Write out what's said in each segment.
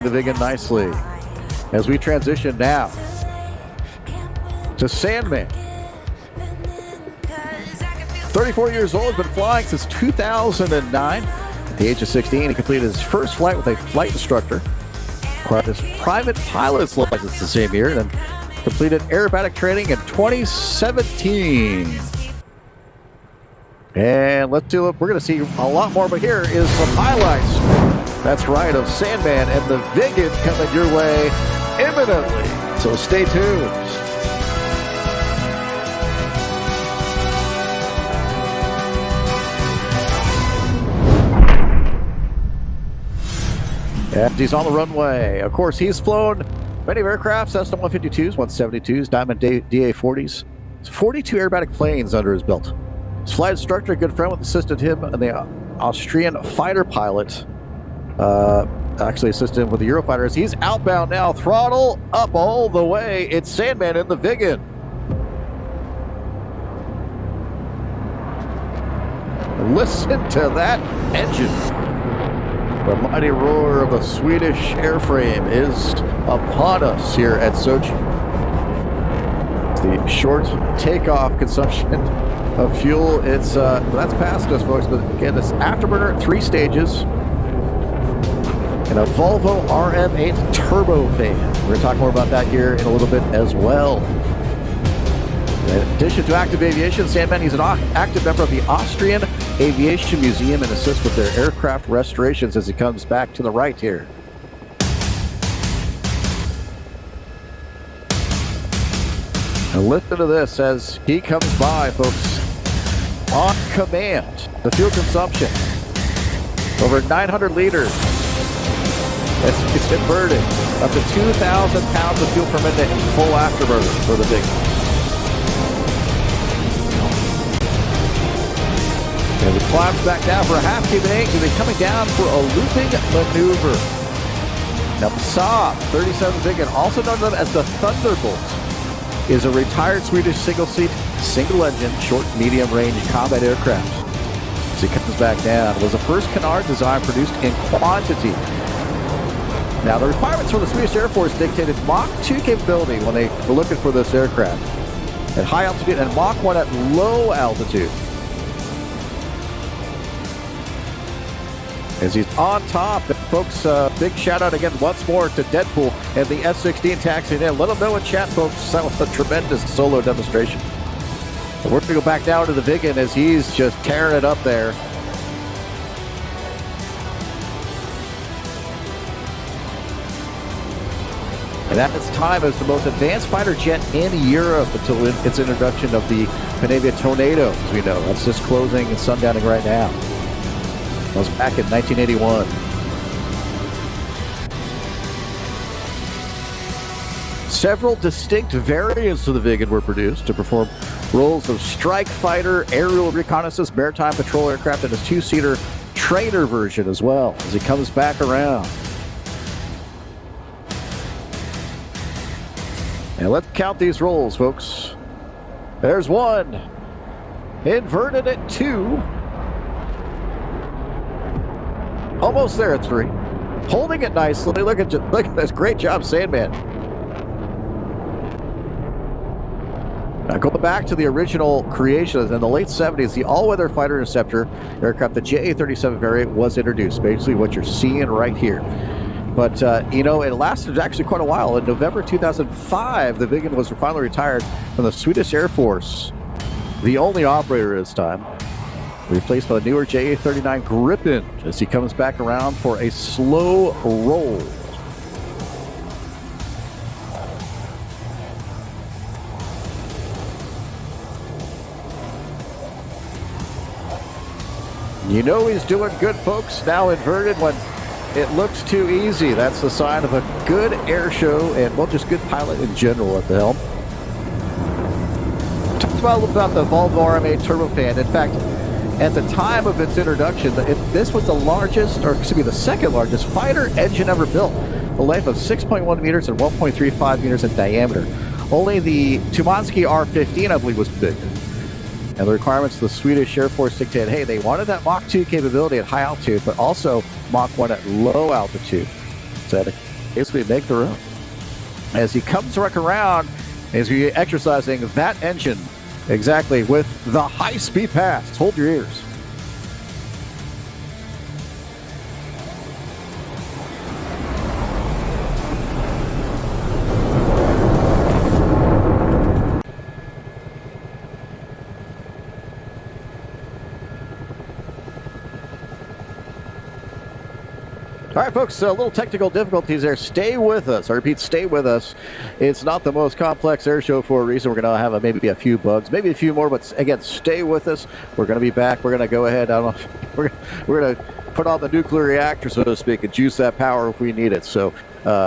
the Viggen nicely as we transition now to Sandman. 34 years old, has been flying since 2009. At the age of 16, he completed his first flight with a flight instructor, acquired his private pilot's license the same year, and then completed aerobatic training in 2017. And let's do it. We're going to see a lot more, but here is some highlights. That's right, of Sandman and the Viggen coming your way imminently. So stay tuned. And he's on the runway. Of course, he's flown many aircraft, Cessna 152s, 172s, Diamond DA-40s, 42 aerobatic planes under his belt. His flight instructor, a good friend, assisted him and the Austrian fighter pilot. Actually assisted him with the Eurofighters. He's outbound now, throttle up all the way. It's Sandman in the Viggen. Listen to that engine. The mighty roar of the Swedish airframe is upon us here at Sochi. The short takeoff consumption of fuel, that's past us, folks. But again, this afterburner, 3 stages, and a Volvo RM8 turbofan. We're going to talk more about that here in a little bit as well. In addition to active aviation, Sandman, he's an active member of the Austrian Aviation Museum and assists with their aircraft restorations as he comes back to the right here. And listen to this as he comes by, folks. On command, the fuel consumption, over 900 liters. It's converted up to 2,000 pounds of fuel per minute in full afterburner for the Viggen. And he climbs back down for a half-cube and angle, and coming down for a looping maneuver. Now, the Saab 37 Viggen, also known as the Thunderbolt, is a retired Swedish single-seat, single-engine, short-medium-range combat aircraft. As he comes back down, it was the first canard design produced in quantity. Now, the requirements for the Swedish Air Force dictated Mach 2 capability when they were looking for this aircraft at high altitude and Mach 1 at low altitude. As he's on top, and folks, big shout out again once more to Deadpool and the F-16 taxiing in. Let them know in chat, folks, that was a tremendous solo demonstration. But we're going to go back down to the Viggen as he's just tearing it up there. And at its time, it was the most advanced fighter jet in Europe until its introduction of the Panavia Tornado, as we know. That's just closing and sundowning right now. That was back in 1981. Several distinct variants of the Viggen were produced to perform roles of strike fighter, aerial reconnaissance, maritime patrol aircraft, and his 2-seater trainer version as well, as he comes back around. And let's count these rolls, folks. There's 1. Inverted at 2. Almost there at 3. Holding it nicely. Look at this. Great job, Sandman. Now, going back to the original creations in the late 70s, the all-weather fighter interceptor aircraft, the JA-37 variant, was introduced. Basically what you're seeing right here. But, it lasted actually quite a while. In November 2005, the Viggen was finally retired from the Swedish Air Force, the only operator at this time, replaced by the newer JA-39 Gripen as he comes back around for a slow roll. You know he's doing good, folks. Now inverted when it looks too easy. That's the sign of a good air show and, well, just good pilot in general at the helm. Talked about a little about the Volvo RM8 turbofan. In fact, at the time of its introduction, this was the largest, or excuse me, the second largest fighter engine ever built. A length of 6.1 meters and 1.35 meters in diameter. Only the Tumansky R-15, I believe, was bigger. And the requirements of the Swedish Air Force dictated, hey, they wanted that Mach 2 capability at high altitude, but also Mach 1 at low altitude. So they had to basically make their own. As he comes back around, as we exercising that engine exactly with the high-speed pass. Hold your ears. All right, folks, a little technical difficulties there. Stay with us. I repeat, stay with us. It's not the most complex air show for a reason. We're going to have maybe a few bugs, maybe a few more, but again, stay with us. We're going to be back. We're going to go ahead. I don't know. We're going to put on the nuclear reactor, so to speak, and juice that power if we need it. So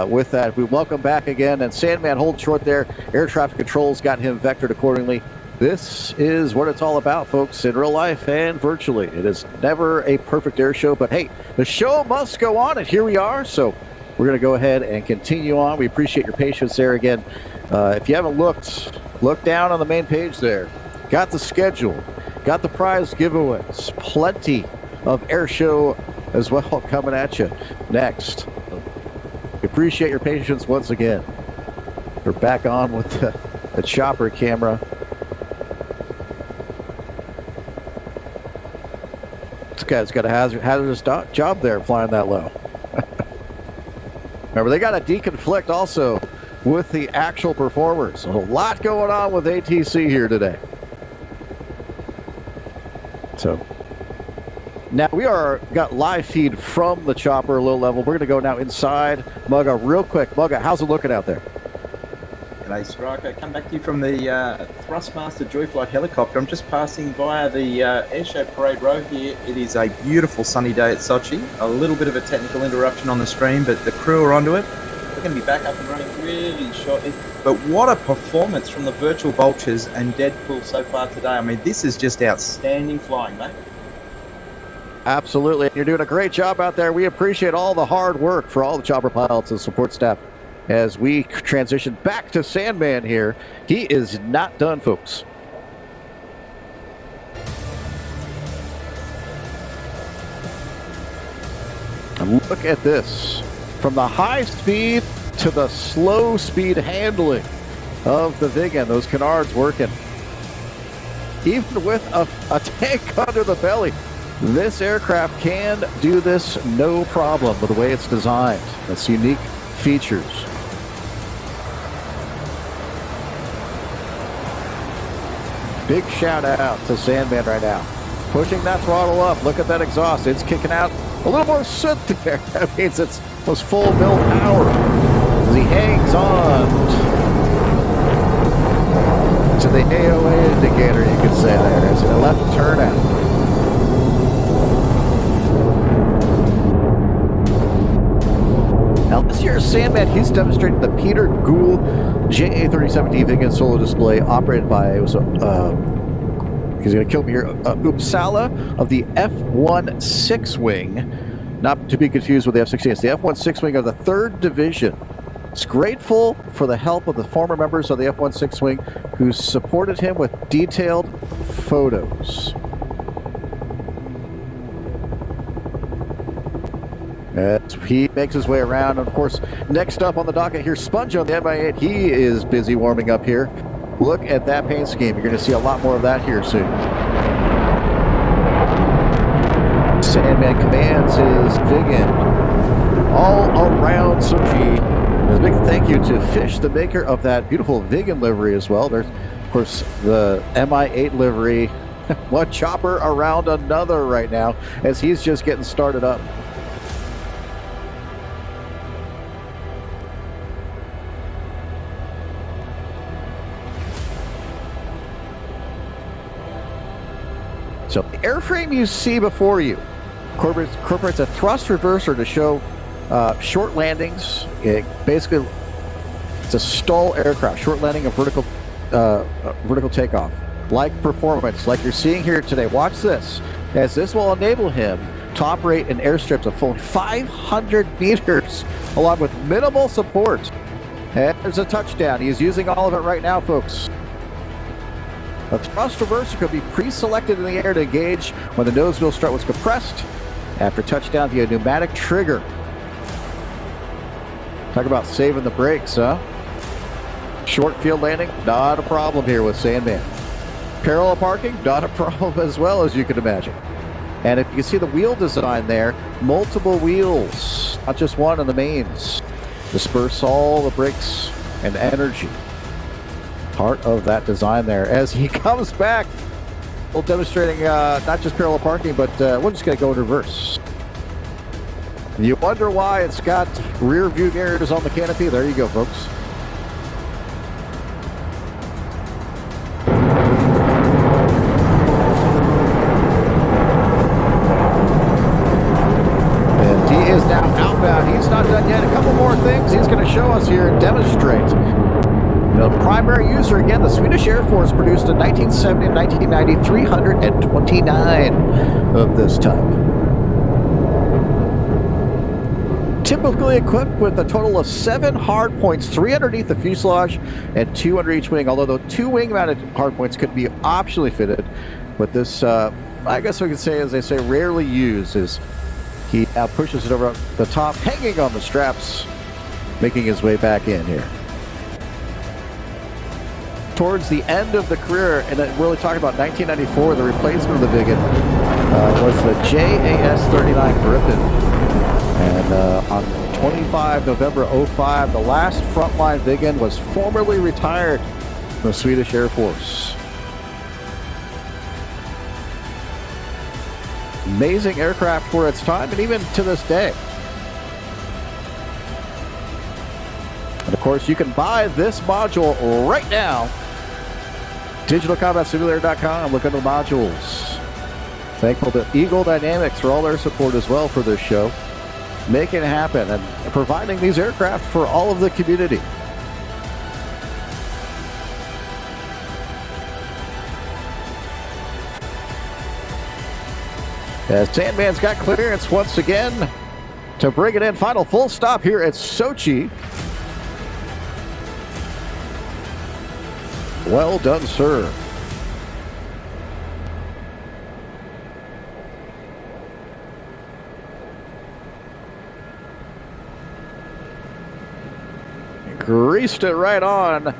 with that, we welcome back again. And Sandman holds short there. Air traffic controls got him vectored accordingly. This is what it's all about, folks, in real life and virtually. It is never a perfect air show, but hey, the show must go on, and here we are. So we're going to go ahead and continue on. We appreciate your patience there again. If you haven't looked, look down on the main page there. Got the schedule, got the prize giveaways, plenty of air show as well coming at you next. We appreciate your patience once again. We're back on with the chopper camera. This guy's got a hazardous job there flying that low. Remember, they got to deconflict also with the actual performers. A lot going on with ATC here today. So now we got live feed from the chopper low level. We're going to go now inside Mugga real quick. Mugga, how's it looking out there? G'day, Striker. Come back to you from the Thrustmaster Joyflight helicopter. I'm just passing via the Airshow Parade Row here. It is a beautiful sunny day at Sochi. A little bit of a technical interruption on the stream, but the crew are onto it. We're going to be back up and running really shortly. But what a performance from the Virtual Vultures and Deadpool so far today. I mean, this is just outstanding flying, mate. Absolutely. You're doing a great job out there. We appreciate all the hard work for all the chopper pilots and support staff. As we transition back to Sandman here, he is not done, folks. And look at this. From the high speed to the slow speed handling of the Viggen, those canards working. Even with a tank under the belly, this aircraft can do this no problem with the way it's designed. That's unique features. Big shout out to Sandman right now. Pushing that throttle up. Look at that exhaust. It's kicking out a little more soot there. That means it's almost full build power. As he hangs on to the AOA indicator, you could say there. It's a left turnout. Now, this year's Sandman, he's demonstrating the Peter Gould JA-37D Viggen solo display operated by, he's going to kill me here, Uppsala of the F1 6-wing, not to be confused with the F-16. It's the F1 6-wing of the 3rd Division. It's grateful for the help of the former members of the F1 6-wing who supported him with detailed photos. As he makes his way around, and of course, next up on the docket here, Sponge on the Mi-8. He is busy warming up here. Look at that paint scheme. You're going to see a lot more of that here soon. Sandman commands his Viggen all around Sochi. A big thank you to Fish, the maker of that beautiful Viggen livery as well. There's, of course, the Mi-8 livery. One chopper around another right now as he's just getting started up. So the airframe you see before you incorporates a thrust reverser to show short landings. It's a stall aircraft, short landing, a vertical takeoff. Like performance, like you're seeing here today. Watch this, as this will enable him to operate in airstrips of full 500 meters, along with minimal support. And there's a touchdown. He's using all of it right now, folks. A thrust reverser could be pre-selected in the air to engage when the nose wheel strut was compressed after touchdown via pneumatic trigger. Talk about saving the brakes, huh? Short field landing, not a problem here with Sandman. Parallel parking, not a problem as well, as you can imagine. And if you can see the wheel design there, multiple wheels, not just one in the mains. Disperse all the brakes and energy. Part of that design there. As he comes back, well, demonstrating not just parallel parking, but we're just going to go in reverse. You wonder why it's got rear view mirrors on the canopy? There you go, folks. And he is now outbound. He's not done yet. A couple more things he's going to show us here and demonstrate. The primary user, again, the Swedish Air Force produced in 1970 and 1990 329 of this type. Typically equipped with a total of 7 hard points, 3 underneath the fuselage and 2 under each wing, although the 2 wing-mounted hard points could be optionally fitted. But this, I guess we could say, as they say, rarely used, is he now pushes it over the top, hanging on the straps, making his way back in here. Towards the end of the career, and then really talking about 1994, the replacement of the Viggen was the JAS-39 Griffin. And on 25 November 05, the last frontline Viggen was formally retired from the Swedish Air Force. Amazing aircraft for its time, and even to this day. And of course, you can buy this module right now. DigitalCombatSimulator.com. Look under the modules. Thankful to Eagle Dynamics for all their support as well for this show. Making it happen and providing these aircraft for all of the community. As Sandman's got clearance once again to bring it in. Final full stop here at Sochi. Well done, sir. Greased it right on.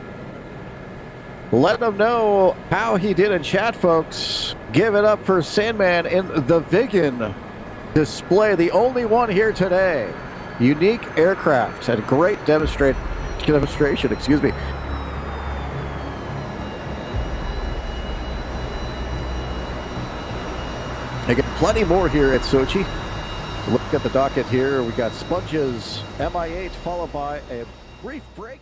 Let them know how he did in chat, folks. Give it up for Sandman in the Viggen display, the only one here today. Unique aircraft and great demonstration, excuse me. Again, plenty more here at Sochi. Look at the docket here. We got Sponges, MI8, followed by a brief break.